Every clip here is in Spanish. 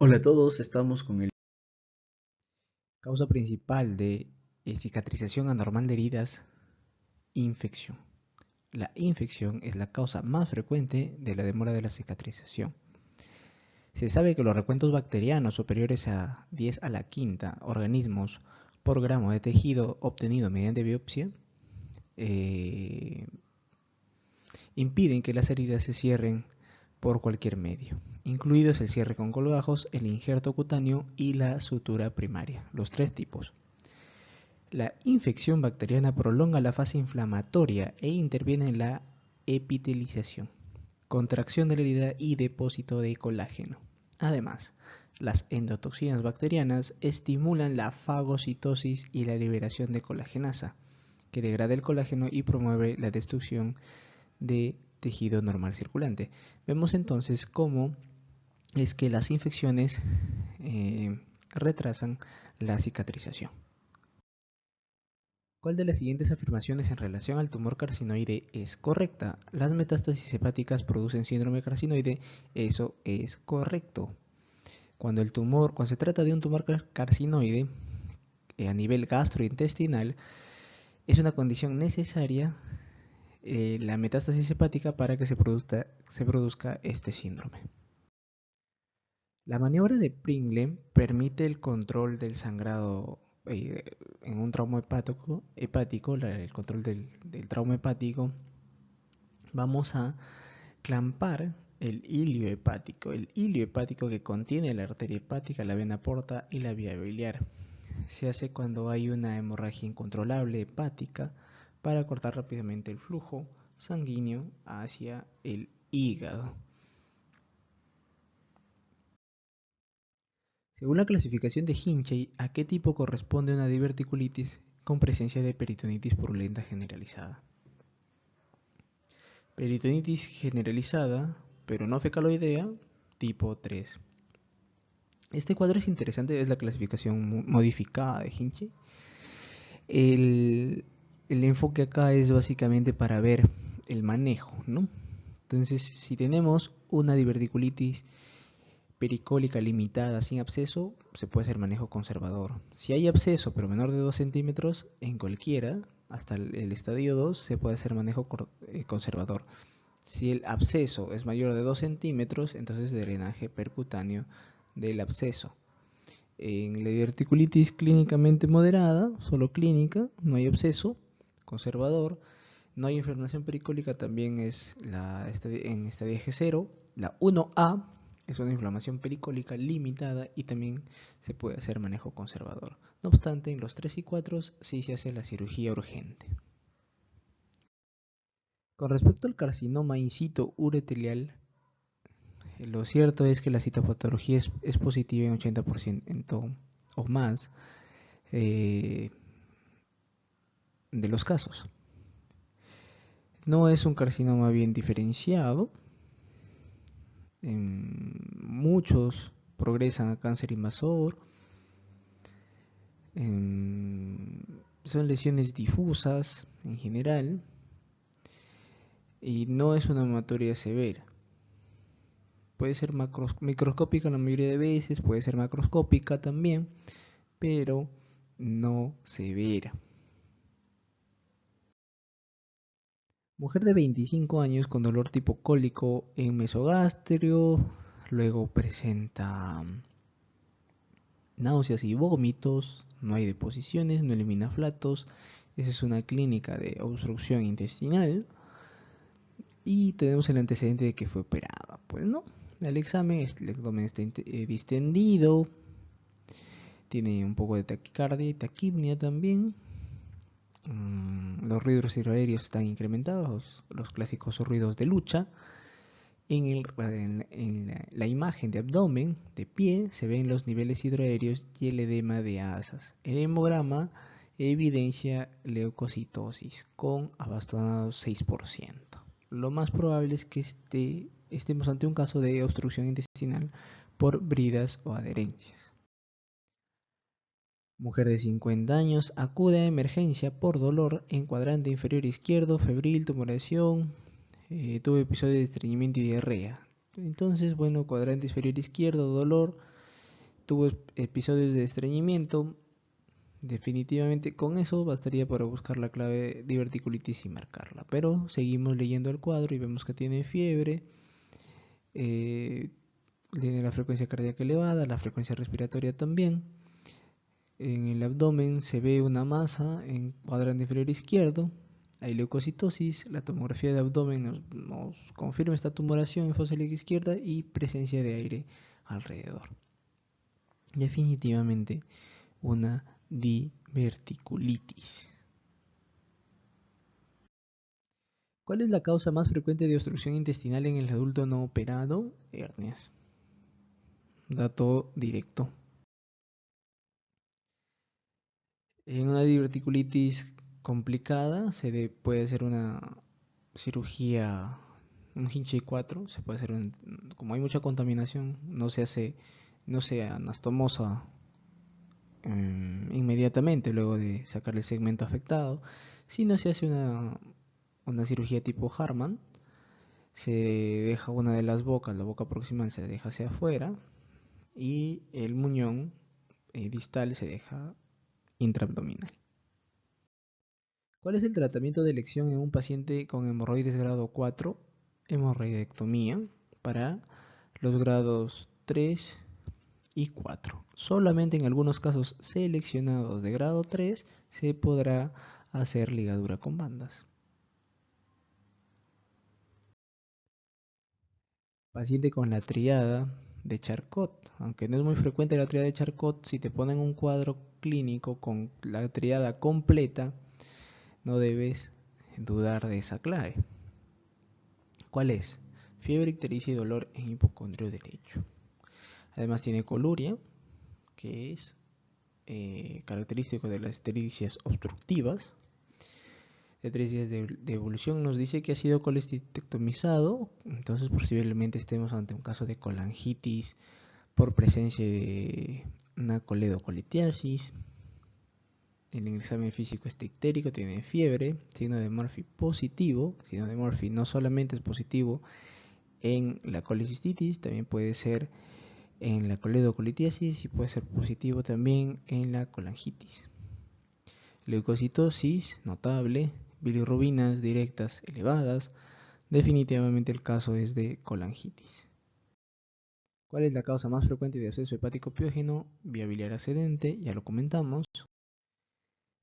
Hola a todos, estamos con el Causa principal de cicatrización anormal de heridas, infección. La infección es la causa más frecuente de la demora de la cicatrización. Se sabe que los recuentos bacterianos superiores a 10 a la quinta organismos por gramo de tejido obtenido mediante biopsia impiden que las heridas se cierren por cualquier medio, incluidos el cierre con colgajos, el injerto cutáneo y la sutura primaria, los tres tipos. La infección bacteriana prolonga la fase inflamatoria e interviene en la epitelización, contracción de la herida y depósito de colágeno. Además, las endotoxinas bacterianas estimulan la fagocitosis y la liberación de colagenasa, que degrada el colágeno y promueve la destrucción de tejido normal circulante. Vemos entonces cómo es que las infecciones retrasan la cicatrización. ¿Cuál de las siguientes afirmaciones en relación al tumor carcinoide es correcta? Las metástasis hepáticas producen síndrome carcinoide. Eso es correcto. Cuando se trata de un tumor carcinoide a nivel gastrointestinal, es una condición necesaria la metástasis hepática para que se produzca este síndrome. La maniobra de Pringle permite el control del sangrado en un trauma hepático, el control del trauma hepático. Vamos a clampar el hilio hepático que contiene la arteria hepática, la vena porta y la vía biliar. Se hace cuando hay una hemorragia incontrolable hepática para cortar rápidamente el flujo sanguíneo hacia el hígado. Según la clasificación de Hinchey, ¿a qué tipo corresponde una diverticulitis con presencia de peritonitis purulenta generalizada? Peritonitis generalizada, pero no fecaloidea, tipo 3. Este cuadro es interesante, es la clasificación modificada de Hinchey. El enfoque acá es básicamente para ver el manejo, ¿no? Entonces, si tenemos una diverticulitis pericólica limitada sin absceso, se puede hacer manejo conservador. Si hay absceso pero menor de 2 centímetros, en cualquiera, hasta el estadio 2, se puede hacer manejo conservador. Si el absceso es mayor de 2 centímetros, entonces drenaje percutáneo del absceso. En la diverticulitis clínicamente moderada, solo clínica, no hay absceso, conservador. No hay inflamación pericólica, también es en estadio G0. La 1A es una inflamación pericólica limitada y también se puede hacer manejo conservador. No obstante, en los 3 y 4 sí se hace la cirugía urgente. Con respecto al carcinoma in situ urothelial, lo cierto es que la citopatología es positiva en 80% o más de los casos. No es un carcinoma bien diferenciado. Muchos progresan a cáncer invasor. Son lesiones difusas en general y no es una hematuria severa. Puede ser microscópica la mayoría de veces, puede ser macroscópica también, pero no severa. Mujer de 25 años con dolor tipo cólico en mesogastrio, luego presenta náuseas y vómitos, no hay deposiciones, no elimina flatos. Esa es una clínica de obstrucción intestinal. Y tenemos el antecedente de que fue operada. Pues no, el examen, el abdomen está distendido, tiene un poco de taquicardia y taquipnea también. Los ruidos aéreos están incrementados, los clásicos ruidos de lucha. En la imagen de abdomen, de pie, se ven los niveles hidroaéreos y el edema de asas. El hemograma evidencia leucocitosis con abastonado 6%. Lo más probable es que estemos ante un caso de obstrucción intestinal por bridas o adherencias. Mujer de 50 años acude a emergencia por dolor en cuadrante inferior izquierdo, febril, tumoración, tuvo episodio de estreñimiento y diarrea. Entonces, bueno, cuadrante inferior izquierdo, dolor, tuvo episodios de estreñimiento, definitivamente con eso bastaría para buscar la clave de diverticulitis y marcarla. Pero seguimos leyendo el cuadro y vemos que tiene fiebre, tiene la frecuencia cardíaca elevada, la frecuencia respiratoria también. En el abdomen se ve una masa en cuadrante inferior izquierdo. Hay leucocitosis, la tomografía de abdomen nos confirma esta tumoración en fosa ilíaca izquierda y presencia de aire alrededor. Definitivamente una diverticulitis. ¿Cuál es la causa más frecuente de obstrucción intestinal en el adulto no operado? Hernias. Dato directo. En una diverticulitis complicada puede hacer una cirugía, un hinche 4, se puede hacer como hay mucha contaminación, no se anastomosa inmediatamente luego de sacar el segmento afectado, sino se hace una cirugía tipo Harman. Se deja una de las bocas, la boca proximal se deja hacia afuera y el muñón distal se deja intraabdominal. ¿Cuál es el tratamiento de elección en un paciente con hemorroides grado 4? Hemorroidectomía para los grados 3 y 4. Solamente en algunos casos seleccionados de grado 3 se podrá hacer ligadura con bandas. Paciente con la triada de Charcot. Aunque no es muy frecuente la triada de Charcot, si te ponen un cuadro clínico con la triada completa, no debes dudar de esa clave. ¿Cuál es? Fiebre, ictericia y dolor en hipocondrio derecho. Además tiene coluria, que es característico de las ictericias obstructivas. De 3 días de evolución nos dice que ha sido colecistectomizado, entonces posiblemente estemos ante un caso de colangitis por presencia de una coledocolitiasis. El examen físico está ictérico, tiene fiebre, signo de Murphy positivo. Signo de Murphy no solamente es positivo en la colecistitis, también puede ser en la coledocolitiasis y puede ser positivo también en la colangitis. Leucocitosis notable, bilirrubinas directas elevadas, definitivamente el caso es de colangitis. ¿Cuál es la causa más frecuente de absceso hepático piógeno? Vía biliar ascendente, ya lo comentamos.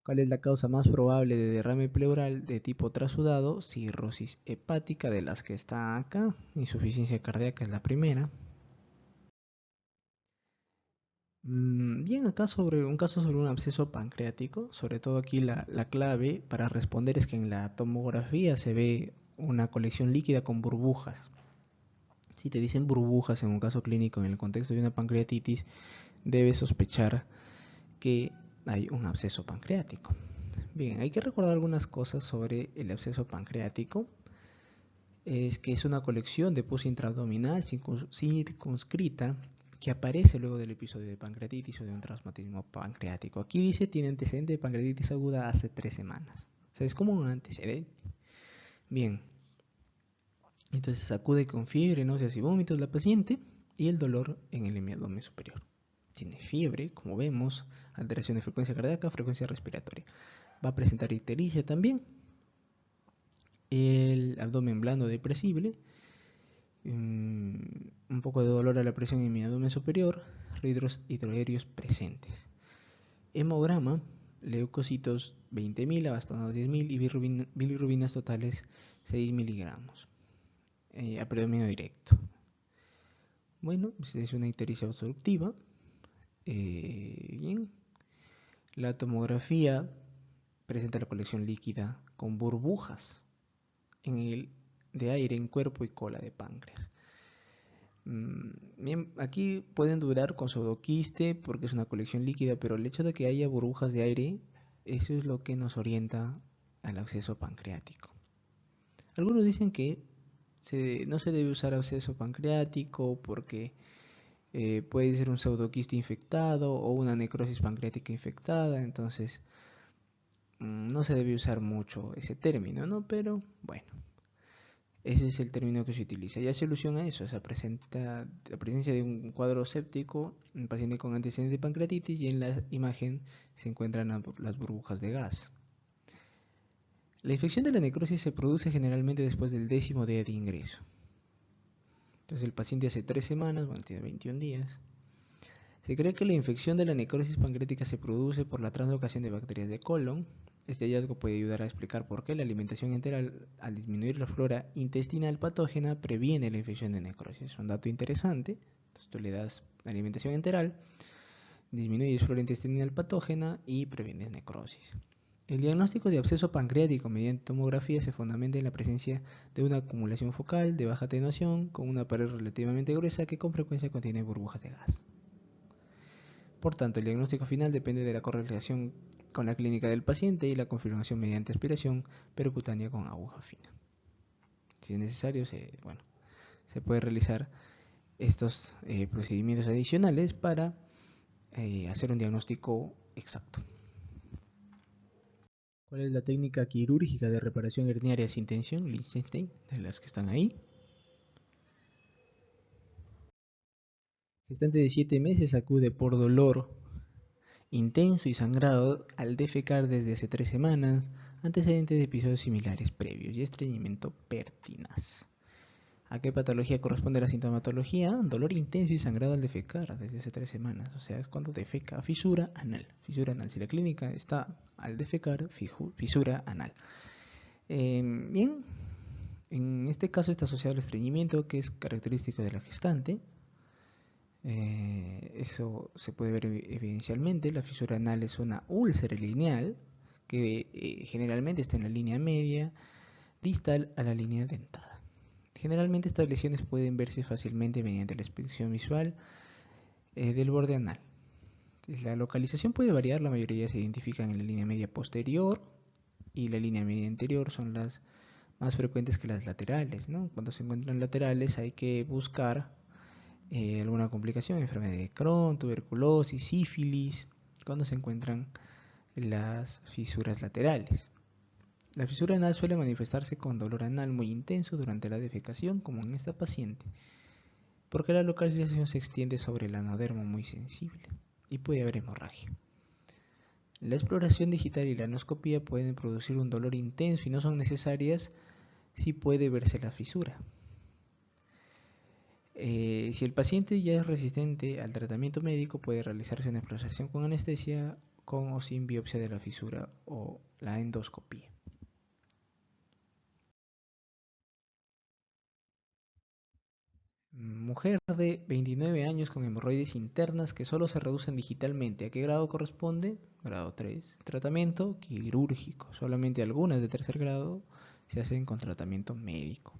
¿Cuál es la causa más probable de derrame pleural de tipo trasudado? Cirrosis hepática, de las que está acá. Insuficiencia cardíaca es la primera. Bien, acá sobre un caso sobre un absceso pancreático. Sobre todo aquí la clave para responder es que en la tomografía se ve una colección líquida con burbujas. Si te dicen burbujas en un caso clínico en el contexto de una pancreatitis, debes sospechar que hay un absceso pancreático. Bien, hay que recordar algunas cosas sobre el absceso pancreático. Es que es una colección de pus intraabdominal circunscrita que aparece luego del episodio de pancreatitis o de un traumatismo pancreático. Aquí dice tiene antecedente de pancreatitis aguda hace 3 semanas. O sea, es como un antecedente. Bien, entonces acude con fiebre, náuseas y vómitos la paciente y el dolor en el hemiabdomen superior. Tiene fiebre, como vemos, alteración de frecuencia cardíaca, frecuencia respiratoria. Va a presentar ictericia también, el abdomen blando depresible, un poco de dolor a la presión en mi abdomen superior, ridros hidroaéreos presentes. Hemograma, leucocitos 20.000, abastonados 10.000 y bilirrubinas totales 6 miligramos. A predominio directo. Bueno, es una ictericia obstructiva. Bien. La tomografía presenta la colección líquida con burbujas de aire en cuerpo y cola de páncreas. Bien, aquí pueden durar con pseudoquiste porque es una colección líquida, pero el hecho de que haya burbujas de aire, eso es lo que nos orienta al absceso pancreático. Algunos dicen que no se debe usar absceso pancreático porque puede ser un pseudoquiste infectado o una necrosis pancreática infectada, entonces no se debe usar mucho ese término, ¿no? Pero bueno, Ese es el término que se utiliza. Ya se alusión a eso, o sea, presenta la presencia de un cuadro séptico, un paciente con antecedentes de pancreatitis, y en la imagen se encuentran las burbujas de gas. La infección de la necrosis se produce generalmente después del 10º día de ingreso. Entonces el paciente hace 3 semanas, bueno, tiene 21 días. Se cree que la infección de la necrosis pancreática se produce por la translocación de bacterias de colon. Este hallazgo puede ayudar a explicar por qué la alimentación enteral, al disminuir la flora intestinal patógena, previene la infección de necrosis. Es un dato interesante. Entonces tú le das alimentación enteral, disminuyes flora intestinal patógena y previenes necrosis. El diagnóstico de absceso pancreático mediante tomografía se fundamenta en la presencia de una acumulación focal de baja atenuación con una pared relativamente gruesa que con frecuencia contiene burbujas de gas. Por tanto, el diagnóstico final depende de la correlación con la clínica del paciente y la confirmación mediante aspiración percutánea con aguja fina. Si es necesario, se puede realizar estos procedimientos adicionales para hacer un diagnóstico exacto. ¿Cuál es la técnica quirúrgica de reparación herniaria sin tensión? Lichtenstein, de las que están ahí. Gestante de 7 meses acude por dolor intenso y sangrado al defecar desde hace 3 semanas, antecedentes de episodios similares previos y estreñimiento pertinaz. ¿A qué patología corresponde la sintomatología? Dolor intenso y sangrado al defecar desde hace 3 semanas, o sea, es cuando defeca. Fisura anal. Fisura anal. Si la clínica está al defecar, fisura anal. Bien, en este caso está asociado al estreñimiento, que es característico de la gestante. Eso se puede ver evidencialmente. La fisura anal es una úlcera lineal que generalmente está en la línea media distal a la línea dentada. Generalmente estas lesiones pueden verse fácilmente mediante la inspección visual del borde anal. La localización puede variar, la mayoría se identifican en la línea media posterior y la línea media interior son las más frecuentes que las laterales, ¿no? Cuando se encuentran laterales hay que buscar alguna complicación, enfermedad de Crohn, tuberculosis, sífilis, cuando se encuentran las fisuras laterales. La fisura anal suele manifestarse con dolor anal muy intenso durante la defecación, como en esta paciente, porque la localización se extiende sobre el anodermo muy sensible y puede haber hemorragia. La exploración digital y la anoscopía pueden producir un dolor intenso y no son necesarias si puede verse la fisura. Si el paciente ya es resistente al tratamiento médico, puede realizarse una exploración con anestesia, con o sin biopsia de la fisura o la endoscopía. Mujer de 29 años con hemorroides internas que solo se reducen digitalmente. ¿A qué grado corresponde? Grado 3. Tratamiento quirúrgico. Solamente algunas de tercer grado se hacen con tratamiento médico.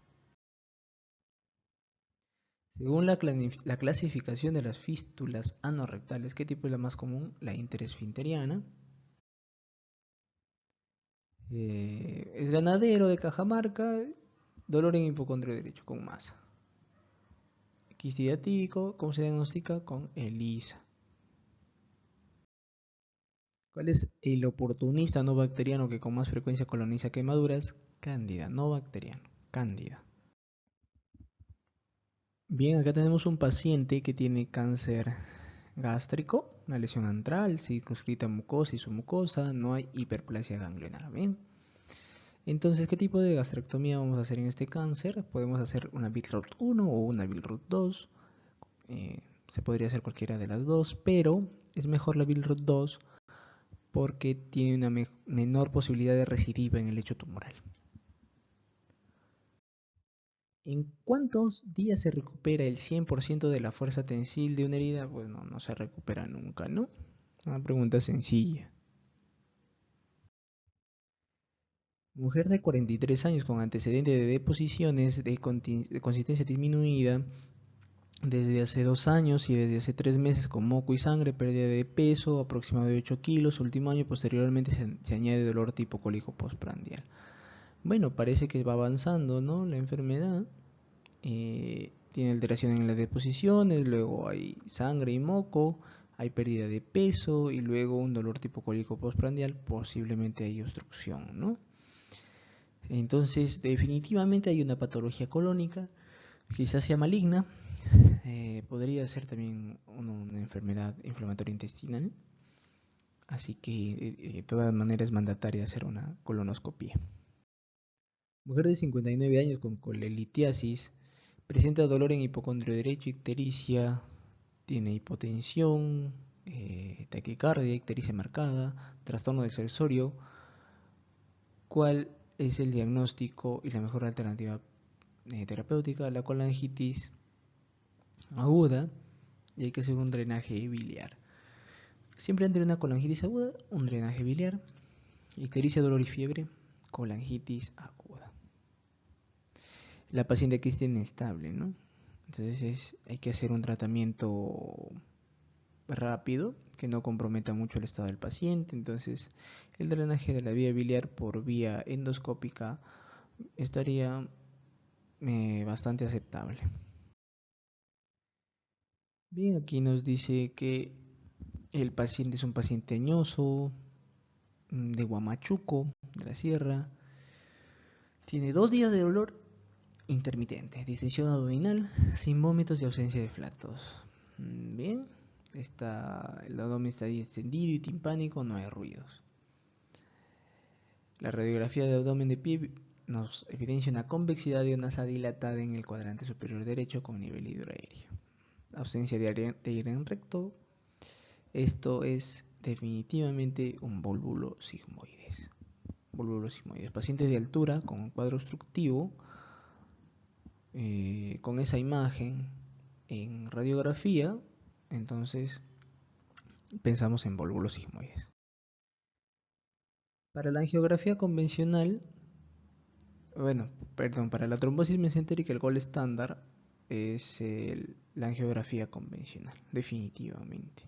Según la clasificación de las fístulas anorrectales, ¿qué tipo es la más común? La interesfinteriana. Es ganadero de Cajamarca, dolor en hipocondrio derecho con masa. Quistidiatídico, ¿cómo se diagnostica? Con ELISA. ¿Cuál es el oportunista no bacteriano que con más frecuencia coloniza quemaduras? Cándida, no bacteriano, cándida. Bien, acá tenemos un paciente que tiene cáncer gástrico, una lesión antral, circunscrita mucosa y submucosa, no hay hiperplasia ganglionar. Bien. Entonces, ¿qué tipo de gastrectomía vamos a hacer en este cáncer? Podemos hacer una Billroth 1 o una Billroth 2. Se podría hacer cualquiera de las dos, pero es mejor la Billroth 2 porque tiene una menor posibilidad de recidiva en el lecho tumoral. ¿En cuántos días se recupera el 100% de la fuerza tensil de una herida? Pues no se recupera nunca, ¿no? Una pregunta sencilla. Mujer de 43 años con antecedente de deposiciones de consistencia disminuida desde hace 2 años y desde hace 3 meses con moco y sangre, pérdida de peso aproximadamente de 8 kilos, último año posteriormente se añade dolor tipo cólico postprandial. Bueno, parece que va avanzando, ¿no? La enfermedad tiene alteración en las deposiciones, luego hay sangre y moco, hay pérdida de peso y luego un dolor tipo cólico postprandial, posiblemente hay obstrucción, ¿no? Entonces, definitivamente hay una patología colónica, quizás sea maligna, podría ser también una enfermedad inflamatoria intestinal, así que de todas maneras es mandataria hacer una colonoscopia. Mujer de 59 años con colelitiasis, presenta dolor en hipocondrio derecho, ictericia, tiene hipotensión, taquicardia, ictericia marcada, trastorno del accesorio. ¿Cuál es el diagnóstico y la mejor alternativa terapéutica? La colangitis aguda, y hay que hacer un drenaje biliar. Siempre entre una colangitis aguda, un drenaje biliar, ictericia, dolor y fiebre, colangitis aguda. La paciente aquí está inestable, ¿no? Entonces hay que hacer un tratamiento rápido que no comprometa mucho el estado del paciente. Entonces el drenaje de la vía biliar por vía endoscópica estaría bastante aceptable. Bien, aquí nos dice que el paciente es un paciente añoso, de Huamachuco, de la sierra. Tiene 2 días de dolor intermitente, distensión abdominal, sin vómitos y ausencia de flatos. Bien, el abdomen está distendido y timpánico, no hay ruidos. La radiografía de abdomen de pie nos evidencia una convexidad de una asa dilatada en el cuadrante superior derecho con nivel hidroaéreo. Ausencia de aire en recto. Esto es definitivamente un vólvulo sigmoides. Pacientes de altura con un cuadro obstructivo, con esa imagen en radiografía, entonces pensamos en vólvulos sigmoides. Para la angiografía convencional, para la trombosis mesentérica el gol estándar es la angiografía convencional, definitivamente.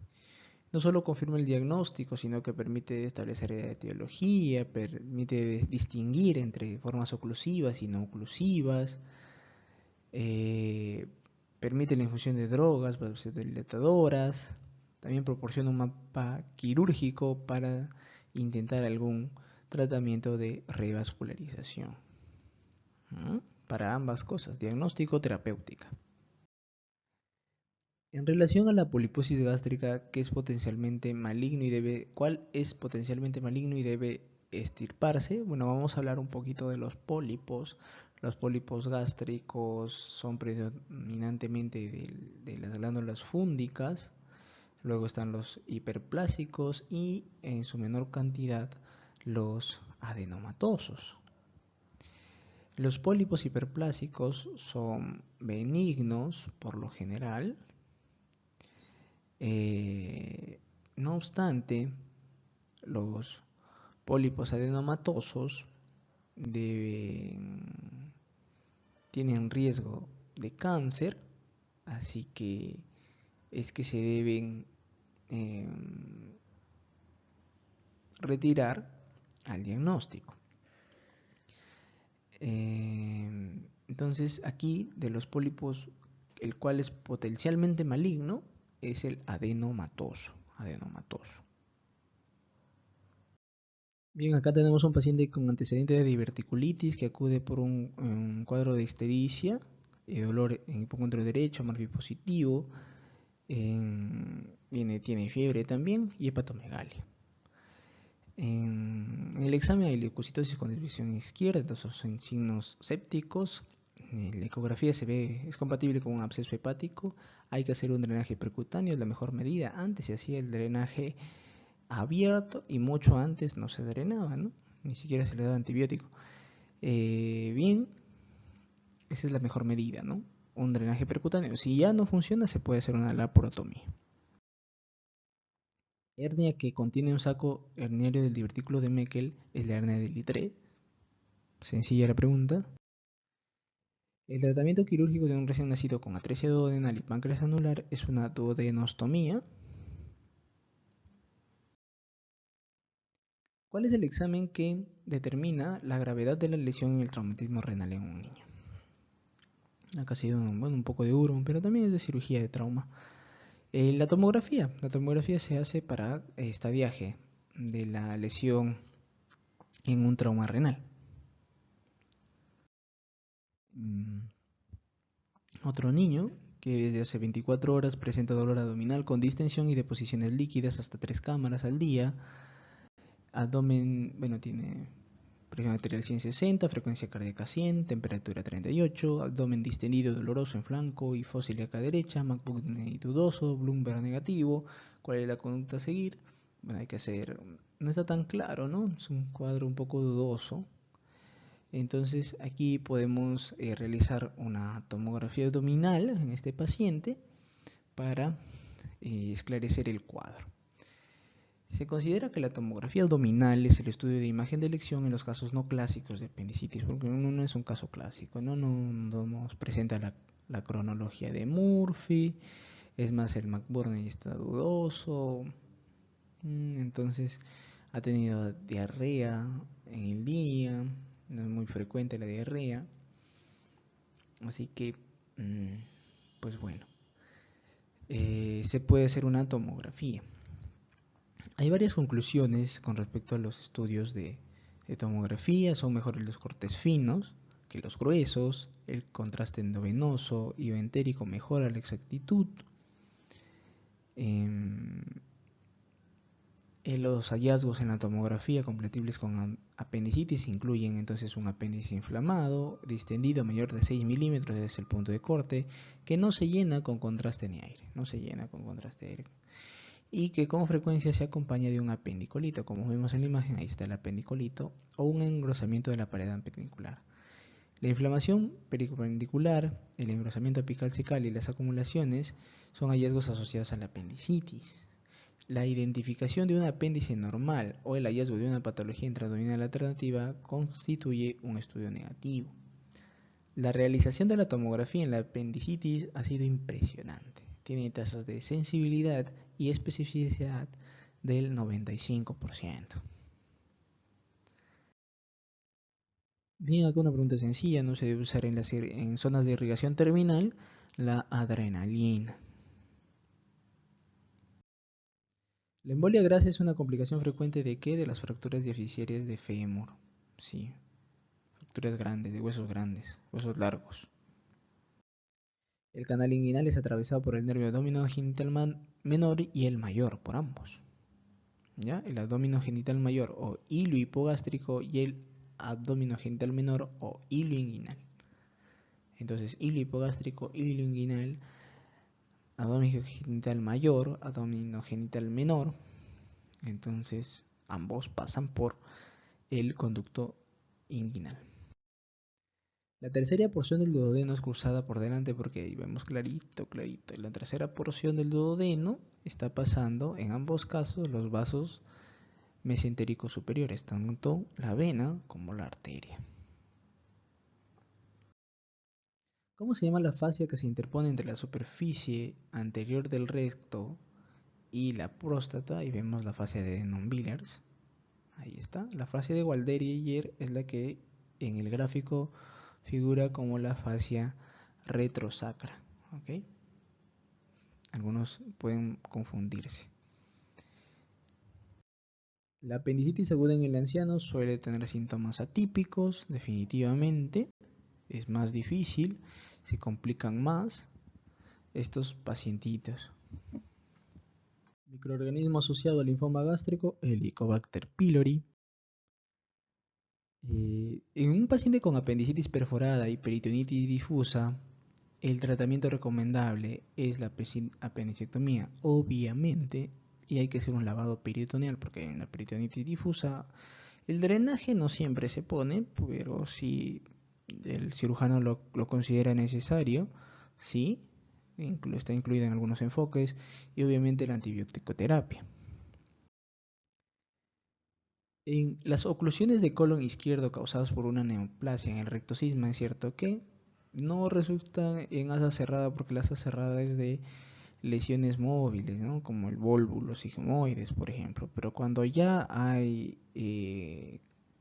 No solo confirma el diagnóstico, sino que permite establecer etiología, permite distinguir entre formas oclusivas y no oclusivas, permite la infusión de drogas, vasodilatadoras, también proporciona un mapa quirúrgico para intentar algún tratamiento de revascularización. Para ambas cosas, diagnóstico, terapéutica. En relación a la poliposis gástrica, ¿cuál es potencialmente maligno y debe extirparse? Bueno, vamos a hablar un poquito de los pólipos. Los pólipos gástricos son predominantemente de las glándulas fúndicas. Luego están los hiperplásicos y en su menor cantidad los adenomatosos. Los pólipos hiperplásicos son benignos por lo general. No obstante, los pólipos adenomatosos tienen riesgo de cáncer, así que es que se deben retirar al diagnóstico. Entonces aquí de los pólipos, el cual es potencialmente maligno es el adenomatoso. Bien, acá tenemos un paciente con antecedente de diverticulitis que acude por un cuadro de ictericia, dolor en hipocondrio derecho, Murphy positivo, tiene fiebre también y hepatomegalia. En el examen hay leucocitosis con desviación izquierda, entonces son signos sépticos. La ecografía es compatible con un absceso hepático. Hay que hacer un drenaje percutáneo, es la mejor medida. Antes se hacía el drenaje abierto y mucho antes no se drenaba, ¿no? Ni siquiera se le daba antibiótico. Bien, esa es la mejor medida, ¿no? Un drenaje percutáneo. Si ya no funciona, se puede hacer una laparotomía. Hernia que contiene un saco herniario del divertículo de Meckel es la hernia de Littré. Sencilla la pregunta. El tratamiento quirúrgico de un recién nacido con atresia duodenal y páncreas anular es una duodenostomía. ¿Cuál es el examen que determina la gravedad de la lesión en el traumatismo renal en un niño? Acá ha sido un poco de UROM, pero también es de cirugía de trauma. La tomografía se hace para estadiaje de la lesión en un trauma renal. Otro niño que desde hace 24 horas presenta dolor abdominal con distensión y deposiciones líquidas hasta 3 cámaras al día. Abdomen, bueno, tiene presión arterial 160, frecuencia cardíaca 100, temperatura 38, abdomen distendido doloroso en flanco y fosa ilíaca derecha, MacBook dudoso, Bloomberg negativo. ¿Cuál es la conducta a seguir? Bueno, hay que hacer, no está tan claro, ¿no? Es un cuadro un poco dudoso. Entonces aquí podemos realizar una tomografía abdominal en este paciente para esclarecer el cuadro. Se considera que la tomografía abdominal es el estudio de imagen de elección en los casos no clásicos de apendicitis, porque no es un caso clásico, no nos presenta la cronología de Murphy, es más el McBurney está dudoso, entonces ha tenido diarrea en el día, no es muy frecuente la diarrea, así que, pues bueno, se puede hacer una tomografía. Hay varias conclusiones con respecto a los estudios de tomografía. Son mejores los cortes finos que los gruesos, el contraste endovenoso y entérico mejora la exactitud. Los hallazgos en la tomografía compatibles con apendicitis incluyen entonces un apéndice inflamado, distendido mayor de 6 milímetros desde el punto de corte, que no se llena con contraste ni aire, y que con frecuencia se acompaña de un apendicolito, como vemos en la imagen, ahí está el apendicolito, o un engrosamiento de la pared apendicular. La inflamación periapendicular, el engrosamiento apical cecal y las acumulaciones son hallazgos asociados a la apendicitis. La identificación de un apéndice normal o el hallazgo de una patología intraabdominal alternativa constituye un estudio negativo. La realización de la tomografía en la apendicitis ha sido impresionante. Tiene tasas de sensibilidad y especificidad del 95%. Bien, acá una pregunta sencilla: no se debe usar en zonas de irrigación terminal la adrenalina. La embolia grasa es una complicación frecuente ¿de qué? De las fracturas diapiciarias de fémur. Sí, fracturas grandes, de huesos grandes, huesos largos. El canal inguinal es atravesado por el nervio abdominal genital menor y el mayor, por ambos. ¿Ya? El abdomen genital mayor o hilo hipogástrico y el abdomen genital menor o hilo inguinal. Entonces, hilo hipogástrico, hilo inguinal, abdomen genital mayor, abdomen genital menor. Entonces, ambos pasan por el conducto inguinal. La tercera porción del duodeno es cruzada por delante porque ahí vemos clarito. La tercera porción del duodeno está pasando en ambos casos los vasos mesentéricos superiores, tanto la vena como la arteria. ¿Cómo se llama la fascia que se interpone entre la superficie anterior del recto y la próstata? Y vemos la fascia de Denham-Villers. Ahí está. La fascia de Waldeyer es la que en el gráfico figura como la fascia retrosacra. ¿Okay? Algunos pueden confundirse. La apendicitis aguda en el anciano suele tener síntomas atípicos, definitivamente. Es más difícil, se complican más estos pacientitos. Microorganismo asociado al linfoma gástrico, Helicobacter pylori. En un paciente con apendicitis perforada y peritonitis difusa, el tratamiento recomendable es la apendicectomía, obviamente, y hay que hacer un lavado peritoneal, porque en la peritonitis difusa el drenaje no siempre se pone, pero si el cirujano lo considera necesario, sí, está incluida en algunos enfoques, y obviamente la antibiótico-terapia. En las oclusiones de colon izquierdo causadas por una neoplasia en el rectocisma, es cierto que no resultan en asa cerrada, porque la asa cerrada es de lesiones móviles, ¿no? Como el vólvulo sigmoides, por ejemplo. Pero cuando ya hay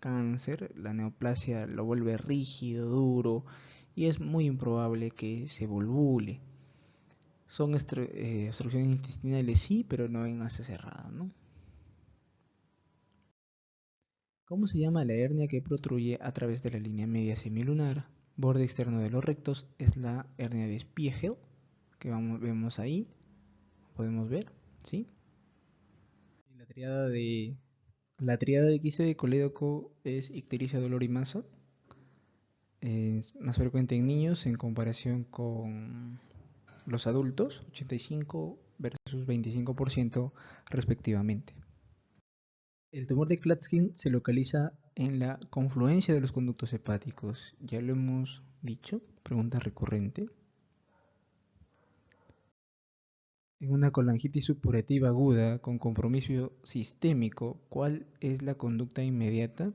cáncer, la neoplasia lo vuelve rígido, duro, y es muy improbable que se volvule. Son obstrucciones intestinales, sí, pero no en asa cerrada, ¿no? ¿Cómo se llama la hernia que protruye a través de la línea media semilunar borde externo de los rectos es la hernia de Spiegel, que vemos ahí, podemos ver, ¿sí? La triada de quiste de colédoco es ictericia, dolor y masa. Es más frecuente en niños en comparación con los adultos, 85 versus 25% respectivamente. El tumor de Klatskin se localiza en la confluencia de los conductos hepáticos. Ya lo hemos dicho, pregunta recurrente. En una colangitis supurativa aguda con compromiso sistémico, ¿cuál es la conducta inmediata?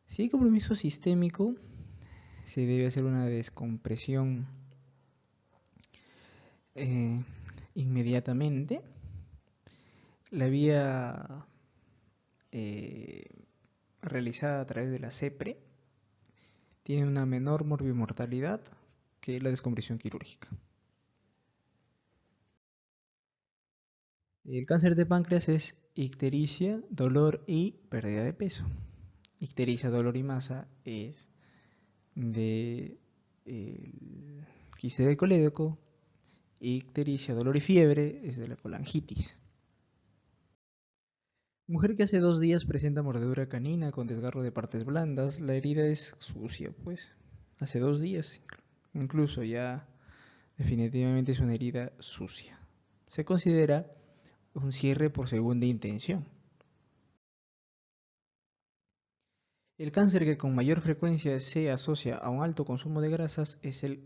Si hay compromiso sistémico, se debe hacer una descompresión inmediatamente. La vía realizada a través de la CEPRE tiene una menor morbimortalidad que la descompresión quirúrgica. El cáncer de páncreas es ictericia, dolor y pérdida de peso. Ictericia, dolor y masa es de quiste de colédoco. Ictericia, dolor y fiebre es de la colangitis. Mujer que hace 2 días presenta mordedura canina con desgarro de partes blandas. La herida es sucia, pues. Hace 2 días, incluso ya definitivamente es una herida sucia. Se considera un cierre por segunda intención. El cáncer que con mayor frecuencia se asocia a un alto consumo de grasas es el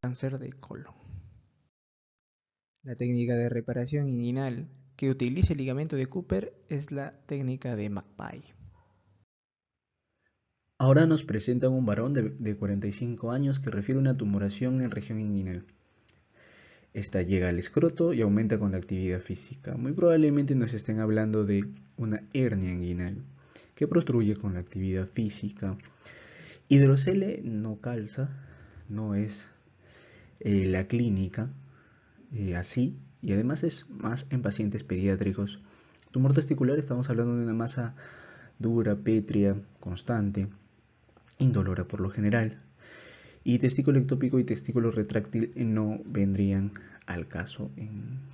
cáncer de colon. La técnica de reparación inguinal que utiliza el ligamento de Cooper es la técnica de McPie. Ahora nos presentan un varón de 45 años que refiere una tumoración en región inguinal. Esta llega al escroto y aumenta con la actividad física. Muy probablemente nos estén hablando de una hernia inguinal que protruye con la actividad física. Hidrocele no calza, no es la clínica así, y además es más en pacientes pediátricos. Tumor testicular, estamos hablando de una masa dura, pétrea, constante, indolora por lo general. Y testículo ectópico y testículo retráctil no vendrían al caso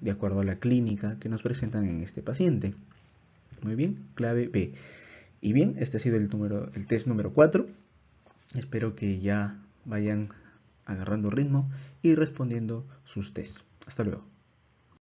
de acuerdo a la clínica que nos presentan en este paciente. Muy bien, clave B. Y bien, este ha sido el test número 4. Espero que ya vayan agarrando ritmo y respondiendo sus tests. Hasta luego.